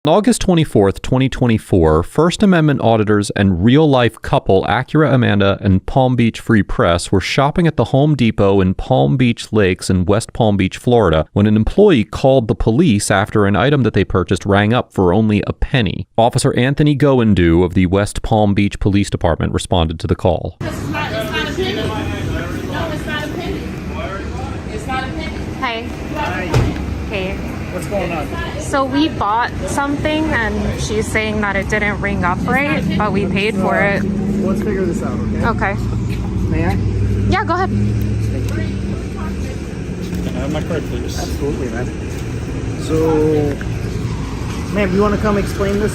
On August 24th, 2024, First Amendment auditors and real-life couple Acura Amanda and Palm Beach Free Press were shopping at the Home Depot in Palm Beach Lakes in West Palm Beach, Florida, when an employee called the police after an item that they purchased rang up for only a penny. Officer Anthony Goendu of the West Palm Beach Police Department responded to the call. It's not a penny. No, it's not a penny. It's not a penny. Hi. Hey. What's going on? So we bought something and she's saying that it didn't ring up right, but we paid for it. Let's figure this out, okay? Okay. May I? Yeah, go ahead. Can I have my card, please? Absolutely, man. So, ma'am, you want to come explain this?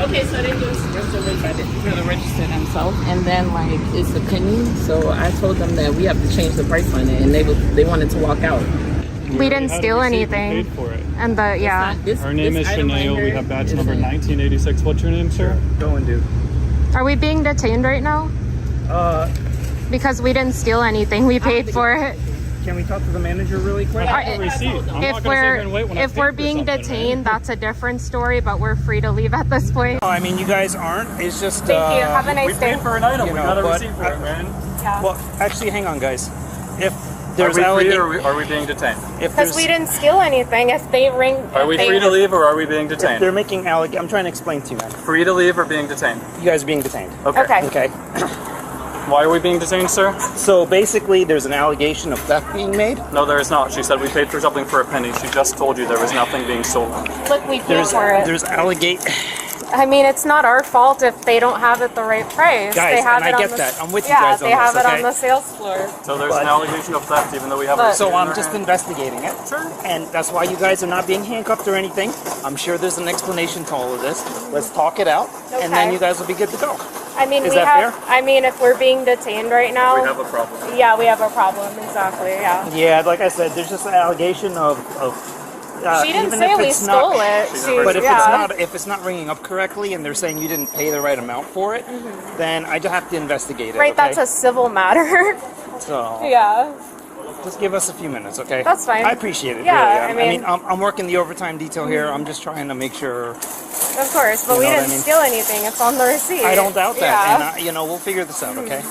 Okay, so they do just a for the register themselves, and then like it's a penny. So I told them that we have to change the price on it, and they wanted to walk out. We didn't steal anything. Paid for it. And Her name is Chanel. We have badge number 1986. What's your name, sir? Goendu. Are we being detained right now? Because we didn't steal anything. We paid for it. Can we talk to the manager really quick? I have a receipt. I'm not gonna sit here and wait when I If pay we're for being something, detained, right? that's a different story, but we're free to leave at this point. I mean, you guys aren't. It's just. Thank you. Have a We nice day. paid for an item. You We know, got a but receipt for it, man. Yeah. Well, actually, hang on, guys. If Are there's we free or allegation, are we being detained? if Because there's, we didn't steal anything. If they ring, Are we free to leave or are we being if detained? they're making allegation, I'm trying to explain to you, man. Free to leave or being detained? You guys are being detained. Okay. Okay. Why are we being detained, sir? So basically, there's an allegation of theft being made. No, there is not. She said we paid for something for a penny. She just told you there was nothing being stolen. Look, we paid There's for it. there's allegation. I mean, it's not our fault if they don't have it the right price. Guys, they have and it I on get the, that. I'm with you yeah, guys on they have this, it okay? on the sales floor. So there's But- an allegation of theft even though we have a But- receipt So in I'm our just hand. investigating it. Sure. And that's why you guys are not being handcuffed or anything. I'm sure there's an explanation to all of this. Let's talk it out, and then Okay. you guys will be good to go. I mean, Is we that have. fair? I mean, if we're being detained right now, We have a problem. yeah, we have a problem. Exactly. Yeah. Yeah, like I said, there's just an allegation of She didn't even say if we it's stole not, it. She, But if yeah. if it's not ringing up correctly, and they're saying you didn't pay the right amount for it, then I just have to investigate it. Right, okay? that's a civil matter. So Yeah. just give us a few minutes, okay? That's fine. I appreciate it. Yeah, really. I mean- I'm working the overtime detail here. I'm just trying to make sure. Of course, but You we know what I didn't mean? steal anything. It's on the receipt. I don't doubt that, Yeah. and we'll figure this out, okay?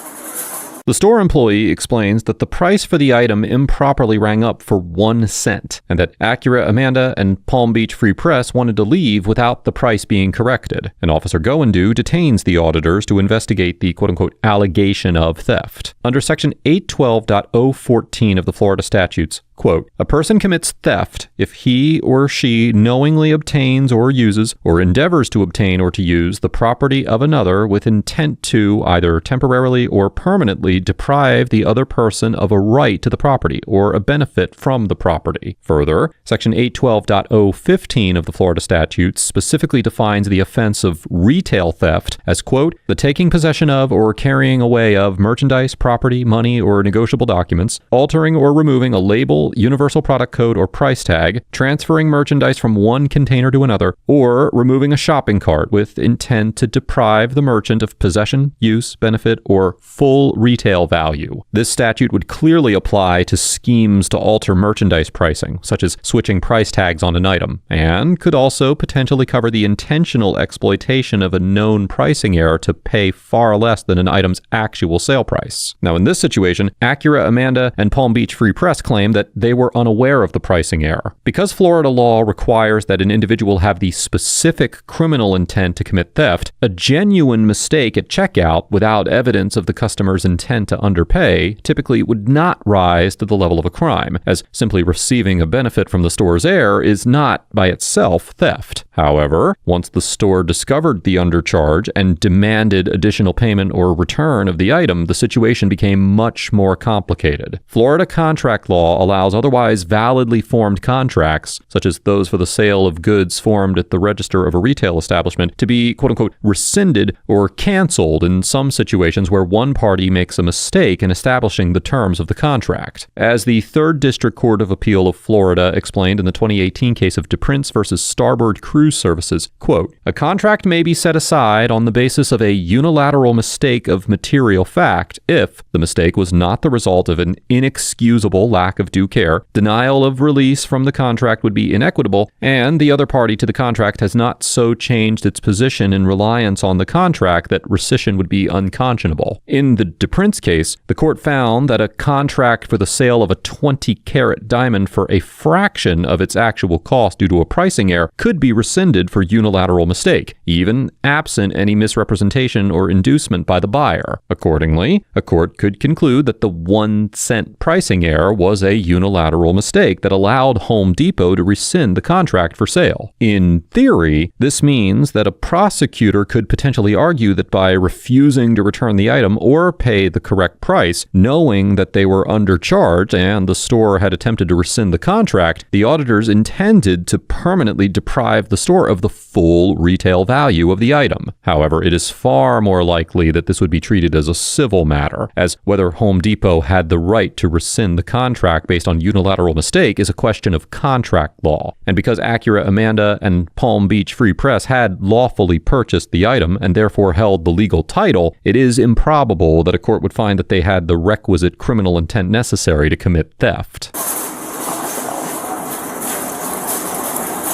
The store employee explains that the price for the item improperly rang up for 1 cent, and that Acura Amanda and Palm Beach Free Press wanted to leave without the price being corrected. And Officer Goendu detains the auditors to investigate the quote-unquote allegation of theft. Under Section 812.014 of the Florida statutes, quote, a person commits theft if he or she knowingly obtains or uses or endeavors to obtain or to use the property of another with intent to either temporarily or permanently deprive the other person of a right to the property or a benefit from the property. Further, Section 812.015 of the Florida statutes specifically defines the offense of retail theft as, quote, the taking possession of or carrying away of merchandise, property, money, or negotiable documents, altering or removing a label, universal product code, or price tag, transferring merchandise from one container to another, or removing a shopping cart with intent to deprive the merchant of possession, use, benefit, or full retail value. This statute would clearly apply to schemes to alter merchandise pricing, such as switching price tags on an item, and could also potentially cover the intentional exploitation of a known pricing error to pay far less than an item's actual sale price. Now, in this situation, Acura Amanda and Palm Beach Free Press claim that they were unaware of the pricing error. Because Florida law requires that an individual have the specific criminal intent to commit theft, a genuine mistake at checkout without evidence of the customer's intent to underpay typically would not rise to the level of a crime, as simply receiving a benefit from the store's error is not by itself theft. However, once the store discovered the undercharge and demanded additional payment or return of the item, the situation became much more complicated. Florida contract law allows otherwise validly formed contracts, such as those for the sale of goods formed at the register of a retail establishment, to be quote-unquote rescinded or canceled in some situations where one party makes a mistake in establishing the terms of the contract. As the 3rd District Court of Appeal of Florida explained in the 2018 case of DePrince versus Starboard Cruise Services, quote, a contract may be set aside on the basis of a unilateral mistake of material fact if the mistake was not the result of an inexcusable lack of due care, denial of release from the contract would be inequitable, and the other party to the contract has not so changed its position in reliance on the contract that rescission would be unconscionable. In the DePrince case, the court found that a contract for the sale of a 20-carat diamond for a fraction of its actual cost due to a pricing error could be rescinded for unilateral mistake, even absent any misrepresentation or inducement by the buyer. Accordingly, a court could conclude that the 1-cent pricing error was a unilateral mistake that allowed Home Depot to rescind the contract for sale. In theory, this means that a prosecutor could potentially argue that by refusing to return the item or pay the correct price, knowing that they were undercharged and the store had attempted to rescind the contract, the auditors intended to permanently deprive the store of the full retail value of the item. However, it is far more likely that this would be treated as a civil matter, as whether Home Depot had the right to rescind the contract based on unilateral mistake is a question of contract law. And because Acura Amanda and Palm Beach Free Press had lawfully purchased the item and therefore held the legal title, it is improbable that a court would find that they had the requisite criminal intent necessary to commit theft.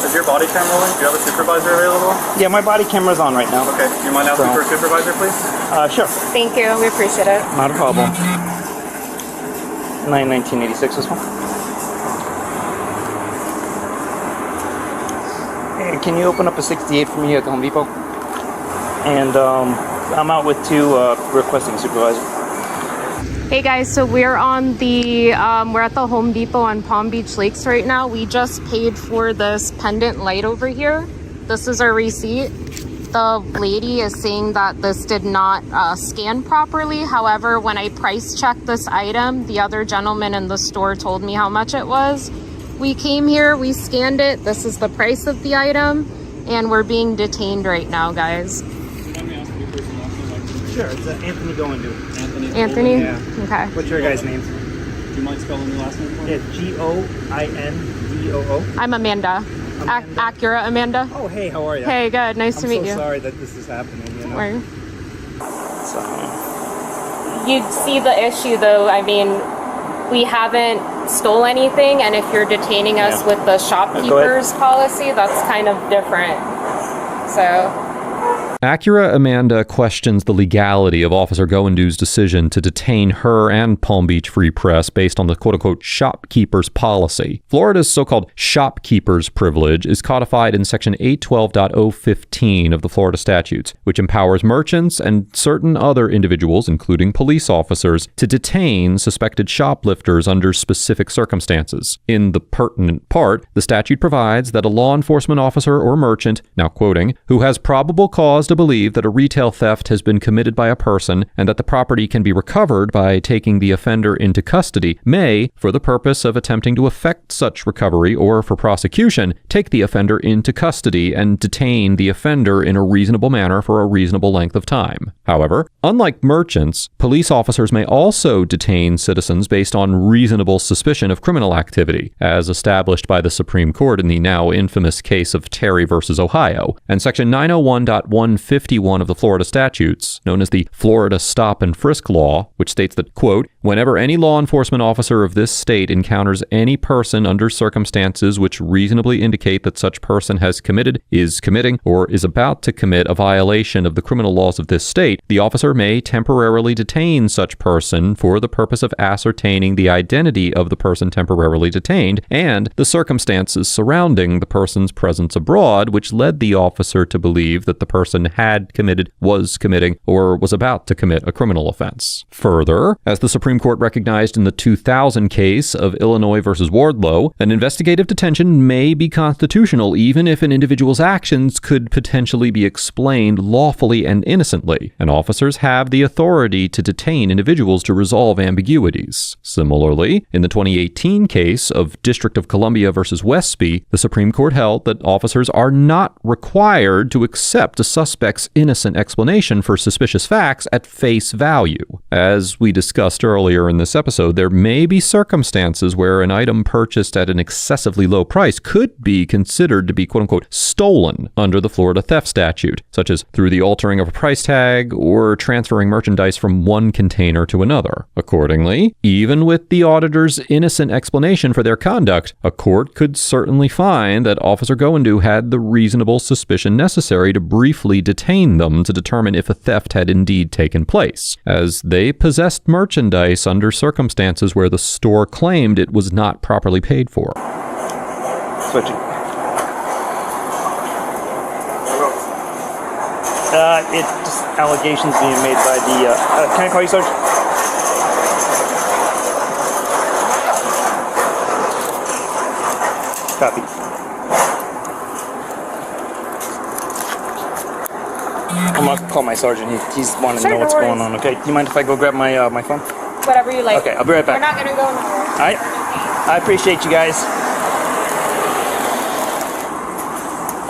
Is your body cam rolling? Do you have a supervisor available? Yeah, my body camera's on right now. Okay, do you mind asking for a supervisor, please? Sure. Thank you. We appreciate it. Not a problem. 1986, this one. Hey, can you open up a 68 for me at the Home Depot? And I'm out with 2 requesting supervisor. Hey guys, so we're on the we're at the Home Depot on Palm Beach Lakes right now. We just paid for this pendant light over here. This is our receipt. The lady is saying that this did not scan properly. However, when I price checked this item, the other gentleman in the store told me how much it was. We came here, we scanned it. This is the price of the item, and we're being detained right now, guys. Let me ask you for some last name. Sure, it's Anthony Goindou. Anthony? Yeah. Okay. What's your guy's name? Do you mind spelling your last name for me? Yeah, Goindoo. I'm Amanda. Acura Amanda. Oh, hey, how are you? Hey, good. Nice to meet I'm you. so sorry that this is happening. You know? Where? So, You see the issue though. I mean, we haven't stole anything, and if you're detaining us Yeah. with the shopkeepers policy, that's kind of different. So Acura Amanda questions the legality of Officer Goindou's decision to detain her and Palm Beach Free Press based on the quote-unquote shopkeeper's policy. Florida's so-called shopkeeper's privilege is codified in Section 812.015 of the Florida statutes, which empowers merchants and certain other individuals, including police officers, to detain suspected shoplifters under specific circumstances. In the pertinent part, the statute provides that a law enforcement officer or merchant, now quoting, who has probable cause to believe that a retail theft has been committed by a person and that the property can be recovered by taking the offender into custody, may, for the purpose of attempting to effect such recovery or for prosecution, take the offender into custody and detain the offender in a reasonable manner for a reasonable length of time. However, unlike merchants, police officers may also detain citizens based on reasonable suspicion of criminal activity, as established by the Supreme Court in the now infamous case of Terry versus Ohio, and Section 901.151 of the Florida statutes, known as the Florida Stop and Frisk Law, which states that, quote, whenever any law enforcement officer of this state encounters any person under circumstances which reasonably indicate that such person has committed, is committing, or is about to commit a violation of the criminal laws of this state, the officer may temporarily detain such person for the purpose of ascertaining the identity of the person temporarily detained and the circumstances surrounding the person's presence abroad, which led the officer to believe that the person had committed, was committing, or was about to commit a criminal offense. Further, as the Supreme Court recognized in the 2000 case of Illinois versus Wardlow, an investigative detention may be constitutional even if an individual's actions could potentially be explained lawfully and innocently, and officers have the authority to detain individuals to resolve ambiguities. Similarly, in the 2018 case of District of Columbia versus Westby, the Supreme Court held that officers are not required to accept a suspect's innocent explanation for suspicious facts at face value. As we discussed earlier, earlier in this episode, there may be circumstances where an item purchased at an excessively low price could be considered to be quote-unquote stolen under the Florida theft statute, such as through the altering of a price tag or transferring merchandise from one container to another. Accordingly, even with the auditor's innocent explanation for their conduct, a court could certainly find that Officer Goendu had the reasonable suspicion necessary to briefly detain them to determine if a theft had indeed taken place, as they possessed merchandise under circumstances where the store claimed it was not properly paid for. Switching. It's just allegations being made by the, can I call you Sarge? Copy. I'm gonna call my sergeant. He's wanting to know what's going on. Okay. Do you mind if I go grab my my phone? Whatever you like. Okay, I'll be right back. We're not gonna go nowhere. I appreciate you guys.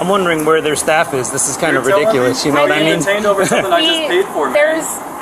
I'm wondering where their staff is. This is kind of ridiculous. You know what I mean? Detained over something I just paid for.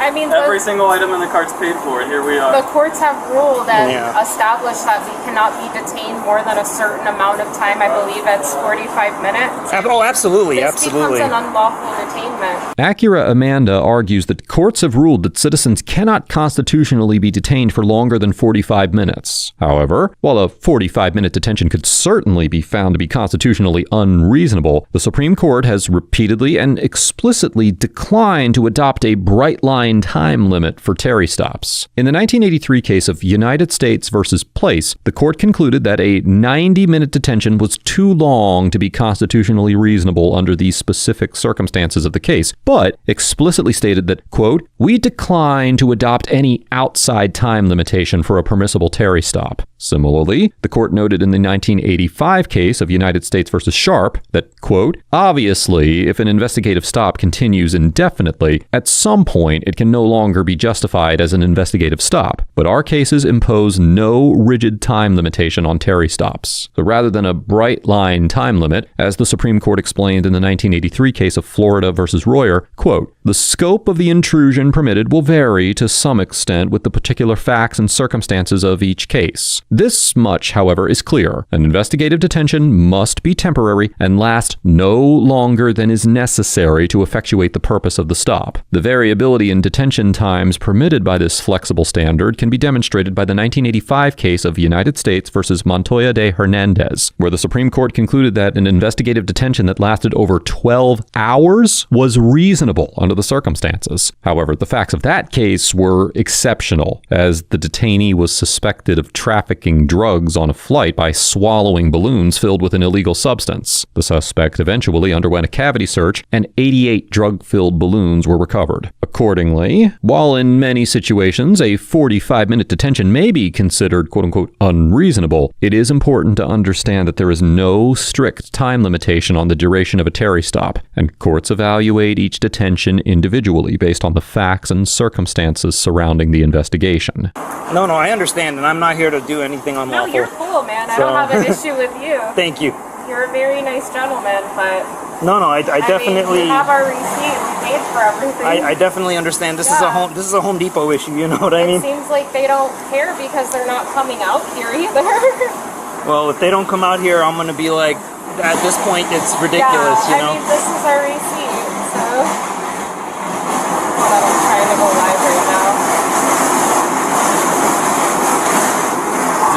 Every single item in the cart's paid for. Here we are. The courts have ruled and established that we cannot be detained more than a certain amount of time. I believe it's 45 minutes. Oh, absolutely, this becomes an unlawful detainment. Acura Amanda argues that courts have ruled that citizens cannot constitutionally be detained for longer than 45 minutes. However, while a 45-minute detention could certainly be found to be constitutionally unreasonable, the Supreme Court has repeatedly and explicitly declined to adopt a bright-line time limit for Terry stops. In the 1983 case of United States versus Place, the court concluded that a 90-minute detention was too long to be constitutionally reasonable under the specific circumstances of the case, but explicitly stated that, quote, "We decline to adopt any outside time limitation for a permissible Terry stop." Similarly, the court noted in the 1985 case of United States versus Sharp that, quote, "Obviously, if an investigative stop continues indefinitely, at some point it can no longer be justified as an investigative stop, but our cases impose no rigid time limitation on Terry stops." So rather than a bright line time limit, as the Supreme Court explained in the 1983 case of Florida versus Royer, quote, "The scope of the intrusion permitted will vary to some extent with the particular facts and circumstances of each case. This much, however, is clear. An investigative detention must be temporary and last no longer than is necessary to effectuate the purpose of the stop. The variability in detention times permitted by this flexible standard can be demonstrated by the 1985 case of United States versus Montoya de Hernandez, where the Supreme Court concluded that an investigative detention that lasted over 12 hours was reasonable under the circumstances. However, the facts of that case were exceptional, as the detainee was suspected of trafficking drugs on a flight by swallowing balloons filled with an illegal substance. The suspect eventually underwent a cavity search, and 88 drug-filled balloons were recovered. Accordingly, while in many situations a 45-minute detention may be considered quote-unquote unreasonable, it is important to understand that there is no strict time limitation on the duration of a Terry stop, and courts evaluate each detention individually based on the facts and circumstances surrounding the investigation. No, I understand, and I'm not here to do anything unlawful. No, you're cool, man. I don't have an issue with you. Thank you. You're a very nice gentleman, but... I definitely... we have our receipt. We paid for everything. I definitely understand. This is a Home Depot issue, you know what I mean? It seems like they don't care because they're not coming out here either. Well, if they don't come out here, I'm going to be like, at this point, it's ridiculous, you know? I mean, this is our receipt, so... Hold on, I'm trying to go live right now.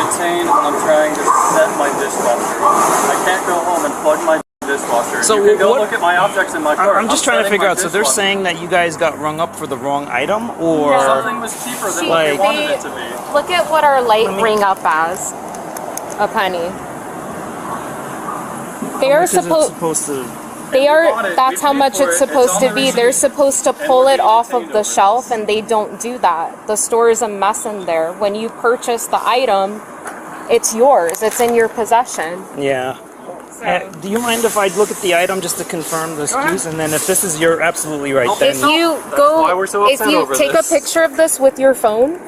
Detained, I'm trying to set my dishwasher. I can't go home and plug my dishwasher. So you can go look at my objects in my car. I'm just trying to figure out, so they're saying that you guys got rung up for the wrong item, or... Something was cheaper than what they wanted it to be. Look at what our light ring up as. A penny. They are supposed to... That's how much it's supposed to be. They're supposed to pull it off of the shelf, and they don't do that. The store is a mess in there. When you purchase the item, it's yours. It's in your possession. Yeah. Do you mind if I look at the item just to confirm the SKUs? And then if this is, you're absolutely right. If you take a picture of this with your phone,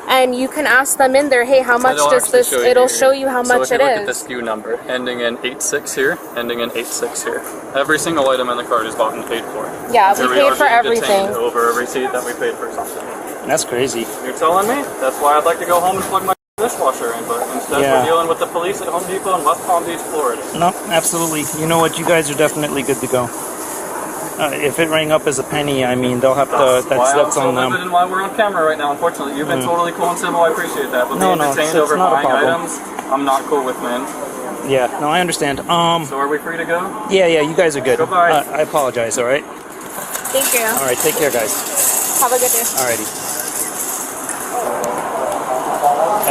and you can ask them in there, hey, how much does this, it'll show you how much it is. Look at the SKU number, ending in 86 here, ending in 86 here. Every single item in the cart is bought and paid for. Yeah, we paid for everything. Over a receipt that we paid for something. That's crazy. You're telling me? That's why I'd like to go home and plug my dishwasher in, but instead Yeah. we're dealing with the police at Home Depot in West Palm Beach, Florida. No, absolutely. You know what? You guys are definitely good to go. If it rang up as a penny, I mean, they'll have to. That's on them. And why we're on camera right now, unfortunately. You've been totally cool and civil. I appreciate that. But No, being detained over not a buying problem. items, I'm not cool with, man. Yeah, no, I understand. So are we free to go? Yeah, you guys are good. Goodbye. I apologize. All right. Thank you. All right. Take care, guys. Have a good day. Alrighty.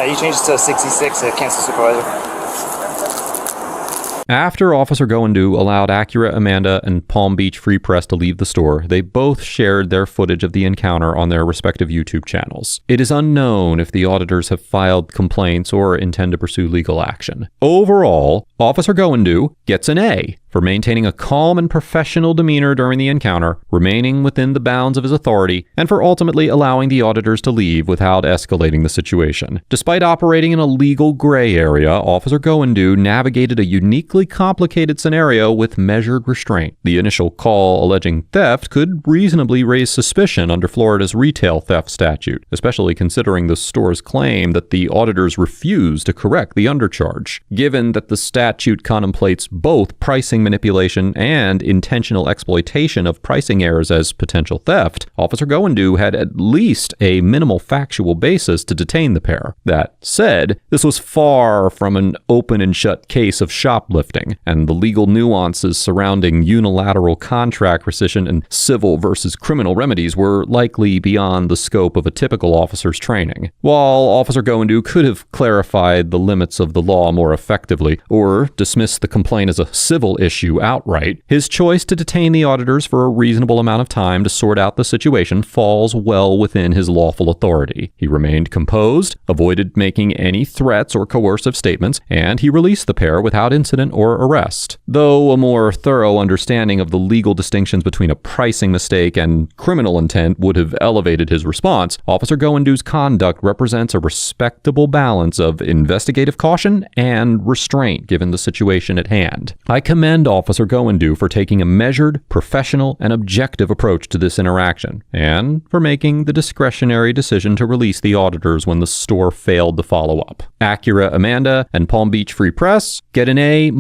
You changed it to 66, cancel supervisor. After Officer Goendu allowed Acura, Amanda, and Palm Beach Free Press to leave the store, they both shared their footage of the encounter on their respective YouTube channels. It is unknown if the auditors have filed complaints or intend to pursue legal action. Overall, Officer Goendu gets an A for maintaining a calm and professional demeanor during the encounter, remaining within the bounds of his authority, and for ultimately allowing the auditors to leave without escalating the situation. Despite operating in a legal gray area, Officer Goendu navigated a uniquely complicated scenario with measured restraint. The initial call alleging theft could reasonably raise suspicion under Florida's retail theft statute, especially considering the store's claim that the auditors refused to correct the undercharge. Given that the statute contemplates both pricing manipulation and intentional exploitation of pricing errors as potential theft, Officer Goendu had at least a minimal factual basis to detain the pair. That said, this was far from an open and shut case of shoplifting, and the legal nuances surrounding unilateral contract rescission and civil versus criminal remedies were likely beyond the scope of a typical officer's training. While Officer Goendu could have clarified the limits of the law more effectively, or dismissed the complaint as a civil issue outright, his choice to detain the auditors for a reasonable amount of time to sort out the situation falls well within his lawful authority. He remained composed, avoided making any threats or coercive statements, and he released the pair without incident or arrest. Though a more thorough understanding of the legal distinctions between a pricing mistake and criminal intent would have elevated his response, Officer Goendu's conduct represents a respectable balance of investigative caution and restraint given the situation at hand. I commend Officer Goendu for taking a measured, professional, and objective approach to this interaction, and for making the discretionary decision to release the auditors when the store failed to follow up. Acura, Amanda, and Palm Beach Free Press get an A-,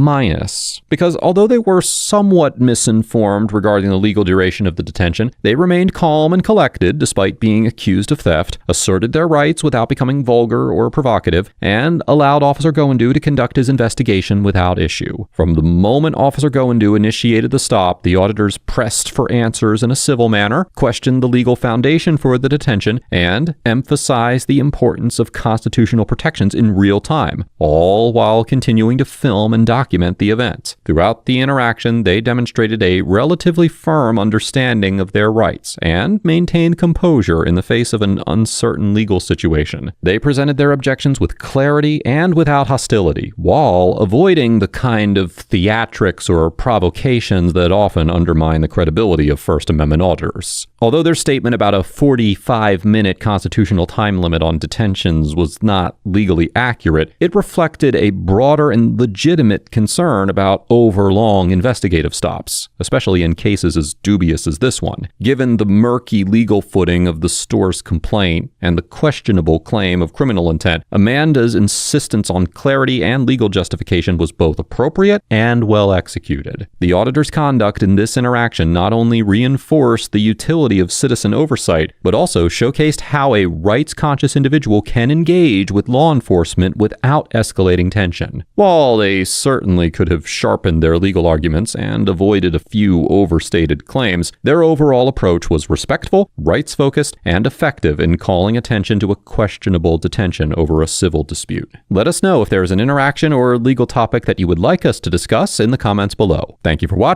because although they were somewhat misinformed regarding the legal duration of the detention, they remained calm and collected despite being accused of theft, asserted their rights without becoming vulgar or provocative, and allowed Officer Goendu to conduct his investigation without issue. From the moment Officer Goendu initiated the stop, the auditors pressed for answers in a civil manner, questioned the legal foundation for the detention, and emphasized the importance of constitutional protections in real time, all while continuing to film and document the event. Throughout the interaction, they demonstrated a relatively firm understanding of their rights and maintained composure in the face of an uncertain legal situation. They presented their objections with clarity and without hostility, while avoiding the kind of theatrics or provocations that often undermine the credibility of First Amendment auditors. Although their statement about a 45-minute constitutional time limit on detentions was not legally accurate, it reflected a broader and legitimate concern about overlong investigative stops, especially in cases as dubious as this one. Given the murky legal footing of the store's complaint and the questionable claim of criminal intent, Amanda's insistence on clarity and legal justification was both appropriate and well executed. The auditor's conduct in this interaction not only reinforced the utility of citizen oversight, but also showcased how a rights-conscious individual can engage with law enforcement without escalating tension. While they certainly could have sharpened their legal arguments and avoided a few overstated claims, their overall approach was respectful, rights-focused, and effective in calling attention to a questionable detention over a civil dispute. Let us know if there is an interaction or legal topic that you would like us to discuss in the comments below. Thank you for watching.